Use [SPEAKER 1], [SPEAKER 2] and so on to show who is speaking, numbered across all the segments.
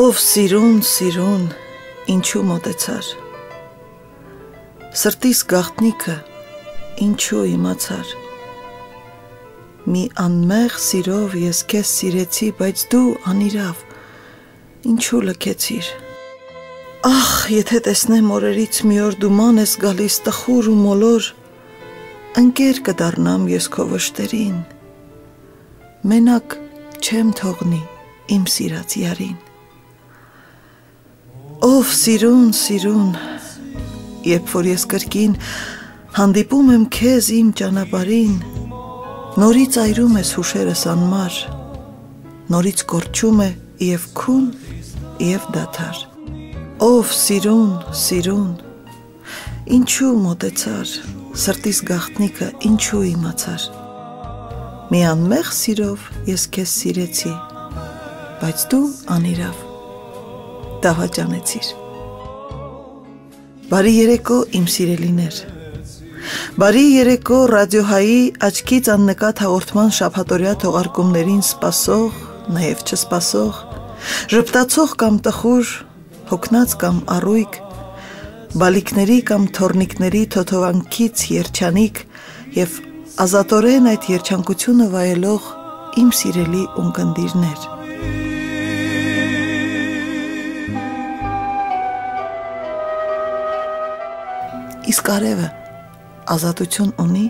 [SPEAKER 1] Ով սիրուն, սիրուն, ինչու մոտեցար, սրտիս գաղտնիքը, ինչու իմացար, մի անմեղ սիրով ես քեզ սիրեցի, բայց դու անիրավ, ինչու լքեցիր, ախ, եթե տեսնեմ օրերից մի օր դու ման ես գալիս տխուր ու մոլոր, ընկեր կդառնամ ես քո վշտերին, մենակ չեմ թողնի իմ սիրած յարին, ով սիրուն, սիրուն, երբ որ ես կրկին հանդիպում եմ քեզ իմ ճանապարհին, նորից այրում ես հուշերս անմար, նորից կորչում է և քուն, և դադար, ով սիրուն, սիրուն, ինչու մոտեցար, սրտիս գաղտնիքը ինչու իմացար, մի անմեղ սիրով ես քեզ սիրեցի, բայց դու անիրավ, դավաճանեցիր, բարի երեկո իմ սիրելիներ, բարի երեկո ռադիոհայի աչքից աննկատ հաղորդման շաբաթօրյա թողարկումներին սպասող, նաև չսպասող, ժպտացող կամ տխուր, հոգնած կամ առույգ, բալիկների կամ թոռնիկների թոթովանքից երջանիկ և ազատորեն այդ երջանկությունը վայելող իմ սիրելի ունկնդիրներ, իսկ արևը ազատություն ունի,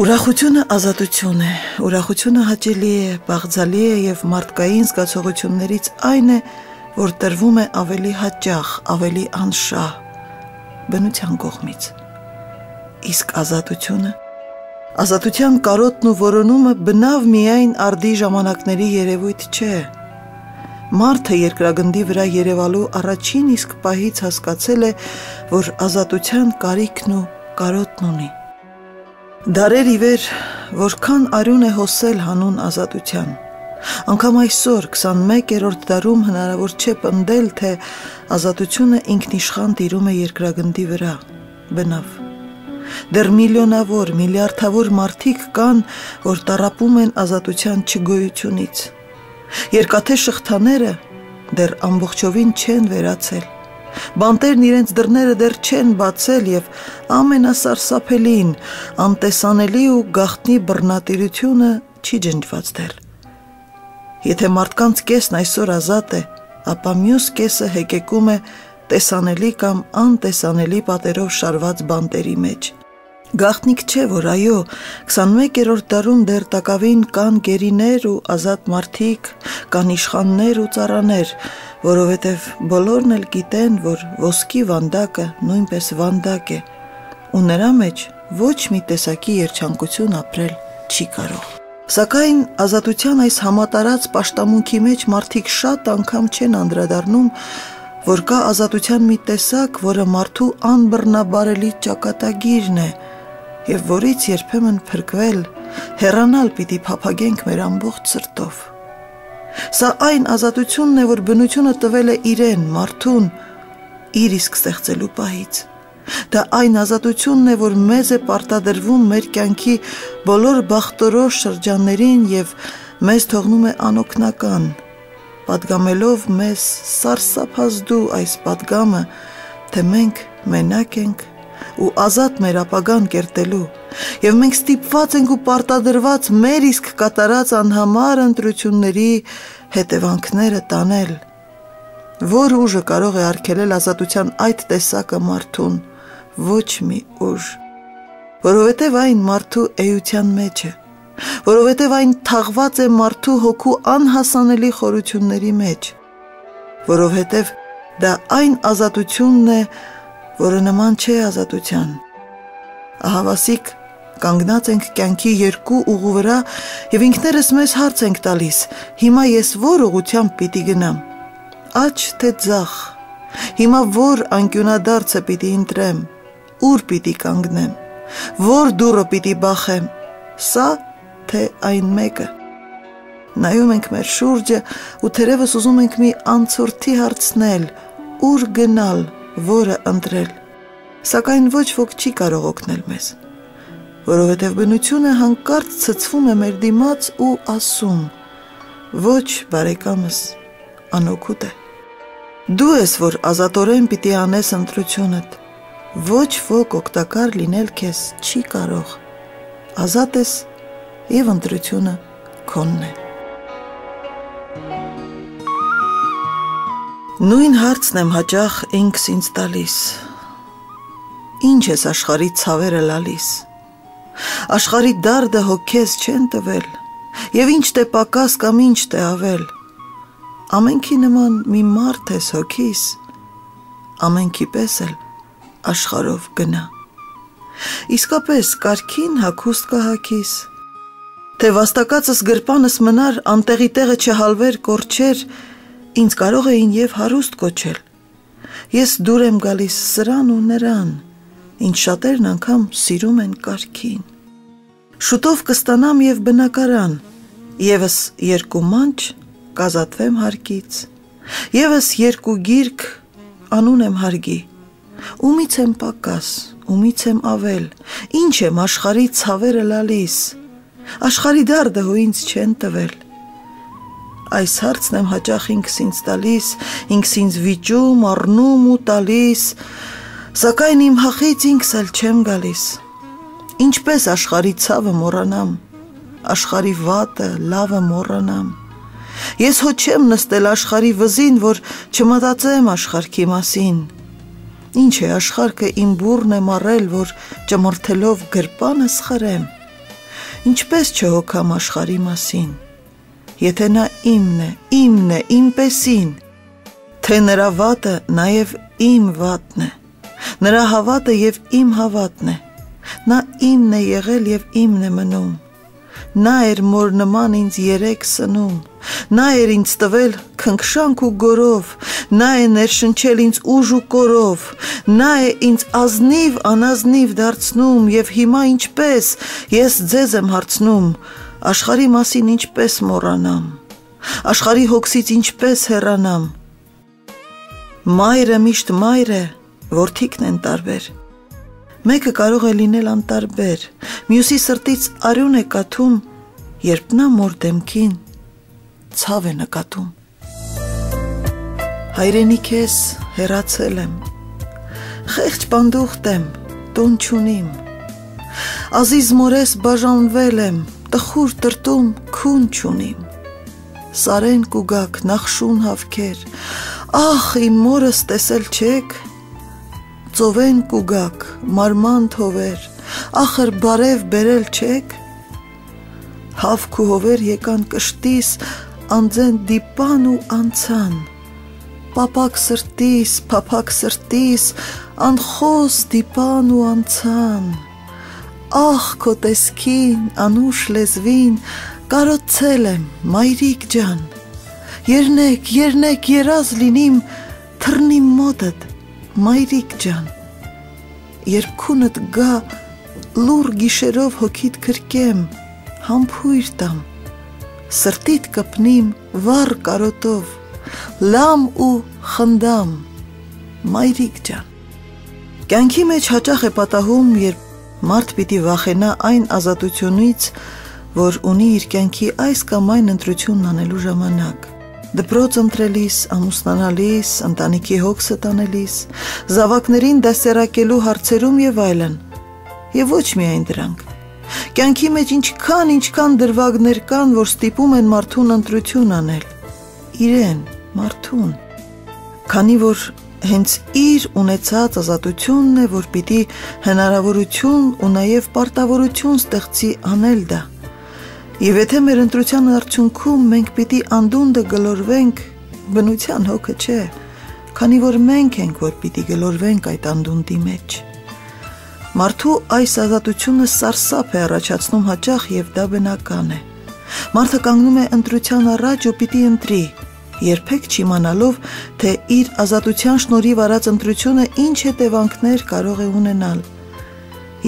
[SPEAKER 1] ուրախությունը ազատություն է, ուրախությունը հաճելի է, բաղձալի է և մարդկային զգացողություններից այն է, որ տրվում է ավելի հաճախ, ավելի անշահ, բնության կողմից, իսկ ազատությունը, ազատության կարոտն ու որոնումը բնավ միայն արդի ժամանակների երևույթ չէ, մարդը երկրագնդի վրա երևալու առաջին իսկ պահից հասկացել է, որ ազատության կարիքն ու կարոտն ունի, դարեր ի վեր, որքան արյուն է հոսել հանուն ազատության, անգամ այսօր 21-րդ դարում հնարավոր չէ պնդել, թե ազատությունը ինքնիշխան տիրում է երկրագնդի վրա, բնավ, դեռ միլիոնավոր, միլիարդավոր մարդիկ կան, որ տառապում են ազատության չգոյությունից, երկաթե շղթաները դեռ ամբողջովին չեն վերացել, բանտերն իրենց դռները դեռ չեն բացել և ամենասարսափելին, անտեսանելի ու գաղտնի բռնատիրությունը չի ջնջված դեռ, եթե մարդկանց կեսն այսօր ազատ է, ապա մյուս կեսը հեկեկում է տեսանելի կամ անտեսանելի պատերով շարված բանտերի մեջ, գաղտնիք չէ, որ այո, 21-րդ դարում դեռ տակավին կան գերիներ ու ազատ մարդիկ, կան իշխաններ ու ծառաներ, որովհետև բոլորն էլ գիտեն, որ ոսկի վանդակը նույնպես վանդակ է, ու նրա մեջ ոչ մի տեսակի երջանկություն ապրել չի կարող, սակայն ազատության այս համատարած պաշտամունքի մեջ մարդիկ շատ անգամ չեն անդրադառնում, որ կա ազատության մի տեսակ, որը մարդու անբռնաբարելի ճակատագիրն է, և որից երբեմն փրկվել, հեռանալ պիտի փափագենք մեր ամբողջ սրտով, սա այն ազատությունն է, որ բնությունը տվել է իրեն, մարդուն, իր իսկ ստեղծելու պահից, դա այն ազատությունն է, որ մեզ է պարտադրվում մեր կյանքի բոլոր բախտորոշ շրջաններին և մեզ թողնում է անօգնական, պատգամելով մեզ սարսափազդու այս պատգամը, թե մենք մենակ ենք ու ազատ մեր ապագան կերտելու, և մենք ստիպված ենք ու պարտադրված մեր իսկ կատարած անհամար ընտրությունների հետևանքները տանել, որ ուժը կարող է արգելել ազատության այդ տեսակը մարդուն, ոչ մի ուժ, որովհետև այն մարդու էության մեջ է, որովհետև այն թաղված է մարդու հոգու անհասանելի խորությունների մեջ, որովհետև դա այն ազատությունն է, որը նման չէ ազատության, ահավասիկ կանգնած ենք կյանքի երկու ուղու վրա և ինքներս մեզ հարց ենք տալիս, հիմա ես որ ուղղությամբ պիտի գնամ, աջ թե ձախ, հիմա որ անկյունադարձը պիտի ընտրեմ, ուր պիտի կանգնեմ, որ դուռը պիտի բախեմ, սա թե այն մեկը, նայում ենք մեր շուրջը ու թերևս ուզում ենք մի անցորդի հարցնել, ուր գնալ, որը ընտրել, սակայն ոչ ոք չի կարող օգնել մեզ, որովհետև բնությունը հանկարծ ցցվում է մեր դիմաց ու ասում. ոչ, բարեկամս, անօգուտ է։ Դու ես, որ ազատորեն պիտի անես ընտրությունդ, ոչ ոք օգտակար լինել քեզ չի կարող, ազատ ես և ընտրությունը քոնն է։ Նույն հարցն եմ հաճախ ինքս ինձ տալիս. ինչ ես աշխարհի ցավերը լալիս, աշխարհի դարդը հոգեզ չեն տվել, և ինչ թե պակաս կամ ինչ թե ավել, ամենքի նման մի մարդ ես հոգիս, ամենքի պես էլ աշխարհով գնա, իսկապես կարգին հագուստ կհագիս, թե վաստակածս գրպանս մնար, անտեղի տեղը չհալվեր, կորչեր, ինձ կարող էին և հարուստ կոչել, ես դուր եմ գալիս սրան ու նրան, ինչ շատերն անգամ սիրում են կարգին, շուտով կստանամ և բնակարան, ևս երկու մանչ կազատվեմ հարկից, ևս երկու գիրք անուն եմ հարգի, ումից եմ պակաս, ումից եմ ավել, ինչ եմ աշխարհի ցավերը լալիս, աշխարհի դարդը հո ինձ չեն տվել, այս հարցն եմ հաճախ ինքս ինձ տալիս, ինքս ինձ վիճում, առնում ու տալիս, սակայն իմ հախից ինքս էլ չեմ գալիս, ինչպես աշխարհի ցավը մոռանամ, աշխարհի վատը, լավը մոռանամ, ես հո չեմ նստել աշխարհի վզին, որ չմտածեմ աշխարհքի մասին, ինչ է աշխարհքը իմ բուռն եմ առել, որ ճմրթելով գրպանս խրեմ, ինչպես չհոգամ աշխարհի մասին, եթե նա իմն է, իմ պեսին, թե նրա վատը նաև իմ վատն է, նրա հավատը և իմ հավատն է, նա իմն է եղել և իմն է մնում, նա էր մոր նման ինձ երեք սնում, նա էր ինձ տվել քնքշանք ու գորով, նա է ներշնչել ինձ ուժ ու կորով, նա է ինձ ազնիվ անազնիվ դարձնում և հիմա ինչպես, ես ձեզ եմ հարցնում, աշխարհի մասին ինչպես մոռանամ, աշխարհի հոգսից ինչպես հեռանամ, մայրը միշտ մայր է, որդիքն են տարբեր, մեկը կարող է լինել անտարբեր, մյուսի սրտից արյուն է կաթում, երբ նա մոր դեմքին ցավ է նկատում, հայրենիք ես հեռացել եմ, խեղճ պանդուխտ եմ, տուն չունիմ, ազիզ մորես բաժանվել եմ, տխուր տրտում քուն չունիմ, սարեն կուգակ նախշուն հավքեր, ախ իմ մորս տեսել չեք, ծովեն կուգակ մարման թովեր, ախր բարև բերել չեք, հավք ու հովեր եկան կշտիս, անձեն դիպան ու անցան, պապակ սրտիս, անխոս դիպան ու անցան, ախ քո տեսքին, անուշ լեզվին, կարոցել եմ, մայրիկ ջան, երնեք, երազ լինիմ, թռնիմ մոտդ, մայրիկ ջան, երբ քունդ գա, լուր գիշերով հոգիդ կրկեմ, համբույր տամ, սրտիդ կպնիմ վառ կարոտով, լամ ու խնդամ, մայրիկ ջան, կյանքի մեջ հաճախ է պատահում, երբ մարդ պիտի վախենա այն ազատությունից, որ ունի իր կյանքի այս կամ այն ընտրությունն անելու ժամանակ, դպրոց ընտրելիս, ամուսնանալիս, ընտանիքի հոգսը տանելիս, զավակներին դաստիարակելու հարցերում և այլն, և ոչ միայն դրանք, կյանքի մեջ ինչքան դրվագներ կան, որ ստիպում են մարդուն ընտրություն անել, իրեն, մարդուն, քանի որ հենց իր ունեցած ազատությունն է, որ պիտի հնարավորություն ու նաև պարտավորություն ստեղծի անել դա, և եթե մեր ընտրության արդյունքում մենք պիտի անդունդը գլորվենք, բնության հոգը չէ, քանի որ մենք ենք, որ պիտի գլորվենք այդ անդունդի մեջ, մարդու այս ազատությունը սարսափ է առաջացնում հաճախ և դա բնական է, մարդը կանգնում է ընտրության առաջ ու պիտի ընտրի, երբեք չիմանալով, թե իր ազատության շնորհիվ արած ընտրությունը ինչ հետևանքներ կարող է ունենալ,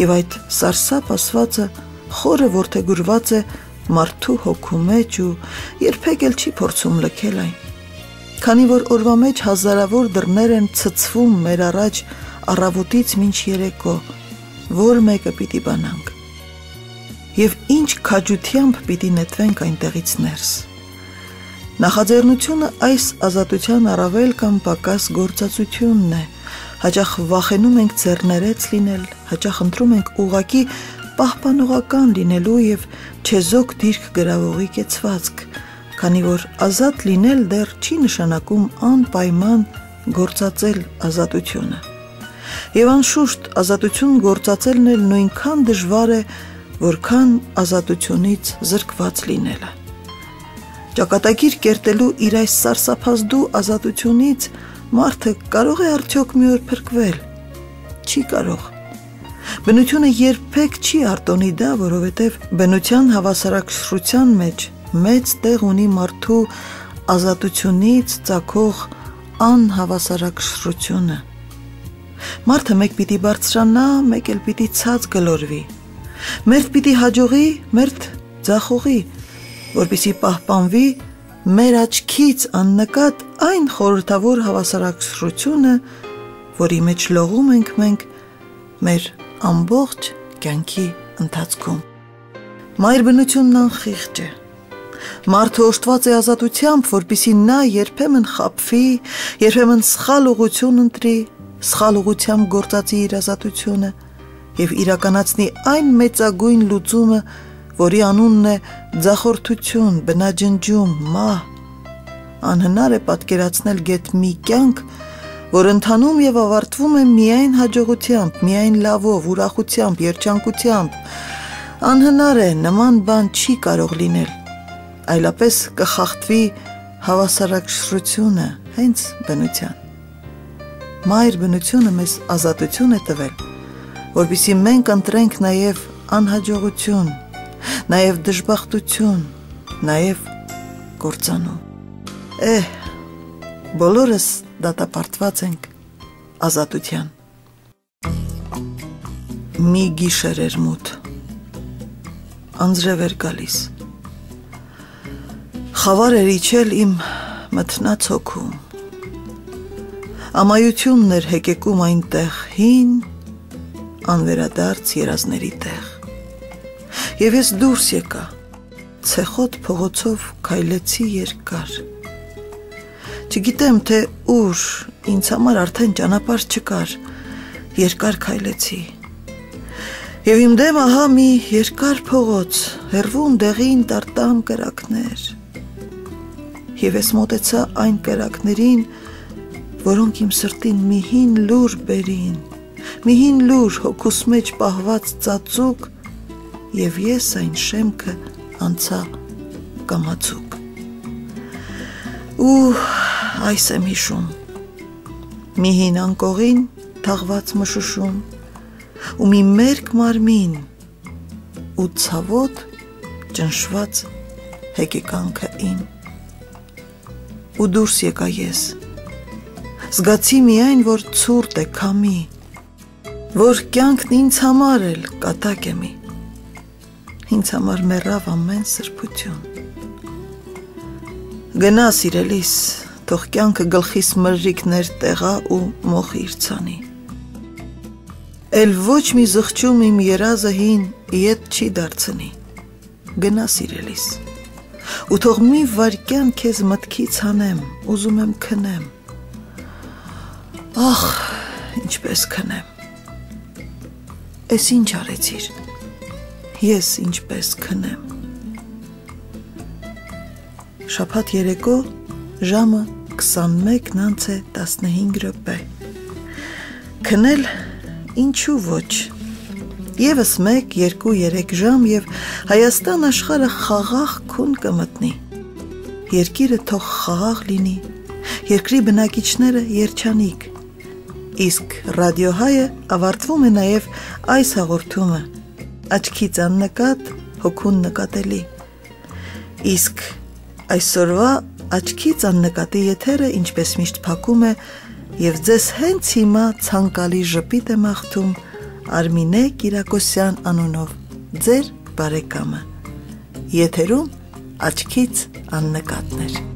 [SPEAKER 1] և այդ սարսափ ասվածը խորը որդեգրված է մարդու հոգու մեջ ու երբեք էլ չի փորձում լքել այն, քանի որ օրվա մեջ հազարավոր դռներ են ցցվում մեր առաջ առավոտից մինչ երեկո, որ մեկը պիտի բանանք, եւ ինչ քաջությամբ պիտի նետվենք այնտեղից ներս։ Նախաձեռնությունը այս ազատության առավել կամ պակաս գործածությունն է, հաճախ վախենում ենք ձեռներեց լինել, հաճախ ընտրում ենք ուղղակի պահպանողական լինելու եւ չեզոք դիրք գրավողի կեցվածք, քանի որ ազատ լինել դեռ չի նշանակում անպայման գործածել ազատությունը։ Եվ անշուշտ ազատություն գործածելն էլ նույնքան դժվար է, որքան ազատությունից զրկված լինելը։ Ճակատագիր կերտելու իր այս սարսափազդու ազատությունից մարդը կարող է արդյոք մի օր փրկվել։ Չի կարող։ Բնությունը երբեք չի արտոնի դա, որովհետև բնության հավասարակշռության մեջ մեծ տեղ ունի մարդու ազատությունից ծագող անհավասարակշռությունը։ Մարդը մեկ պիտի բարձրանա, մեկ էլ պիտի ցած գլորվի։ Մերթ պիտի հաջողի, մերթ ձախողի, որպեսզի պահպանվի մեր աչքից աննկատ այն խորհրդավոր հավասարակշռությունը, որի մեջ լողում ենք մենք մեր ամբողջ կյանքի ընթացքում։ Մայր բնությունն անխիղճ է։ Մարդը օժտված է ազատությամբ, որպեսզի նա երբեմն խաբվի, երբեմն սխալ ուղղություն ընտրի, սխալ ուղղությամբ գործածի իր ազատությունը եւ իրականացնի այն մեծագույն լուծումը, որի անունն է ձախորդություն, բնաջնջում, մահ։ Անհնար է պատկերացնել գեթ մի կյանք, որ ընթանում եւ ավարտվում է միայն հաջողությամբ, միայն լավով, ուրախությամբ, երջանկությամբ։ Անհնար է, նման բան չի կարող լինել, այլապես կխախտվի հավասարակշռությունը հենց բնության։ Մայր բնությունը մեզ ազատություն է տվել, որպեսզի մենք ընտրենք նաև անհաջողություն, նաև դժբախտություն, նաև կործանում։ Բոլորս դատապարտված ենք ազատության։ Մի գիշեր էր մութ, անձրև էր գալիս, խավար էր իջել իմ մթնած հոգում, ամայությունն էր հեկեկում այնտեղ հին, անվերադարձ երազների տեղ։ Եվ ես դուրս եկա, ցեխոտ փողոցով քայլեցի երկար։ Չգիտեմ, թե ուր, ինձ համար արդեն ճանապարհ չկար, երկար քայլեցի։ Եվ իմ դեմ ահա մի երկար փողոց, հեռվում դեղին տարտամ կրակներ։ Եվ ես մոտեցա այն կրակներին, որոնք իմ սրտին մի հին լուր բերին, մի հին լուր հոգուս մեջ պահված ծածուկ, եւ ես այն շեմքը անցա կամացուկ։ Ու այս եմ հիշում, մի հին անկողին թաղված մշուշում, ու մի մերկ մարմին, ու ցավոտ ճնշված հեկեկանքը իմ։ Ու դուրս եկա ես, զգացի միայն, որ ցուրտ է քամի, որ կյանքն ինձ համար էլ կատակ է մի, ինձ համար մեռավ ամեն սրբություն։ Գնա սիրելիս, թող կյանքը գլխիս մրրիկներ տեղա ու մոխի իր ցանի։ Էլ ոչ մի զղջում իմ երազը հին ետ չի դարձնի։ Գնա սիրելիս, ու թող մի վայրկյան քեզ մտքից հանեմ, ուզում եմ քնեմ։ Ախ, ինչպես քնեմ։ Էս ինչ արեցիր։ Ես ինչպես քնեմ։ Շաբաթ երեկո ժամը 21:15 Քնել ինչու ոչ։ Եվս 1, 2, 3 ժամ եւ Հայաստան աշխարհը խաղաղ քուն կմտնի։ Երկիրը թող խաղաղ լինի, երկրի բնակիչները երջանիկ։ Իսկ ռադիոհայը ավարտվում է նաև այս հաղորդումը, աչքից աննկատ, հոգուն նկատելի։ Իսկ այսօրվա աչքից աննկատի եթերը ինչպես միշտ փակում է եւ ձեզ հենց հիմա ցանկալի ժպիտ է մաղթում Արմինե Կիրակոսյան անունով, ձեր բարեկամը։ Եթերում աչքից աննկատներ։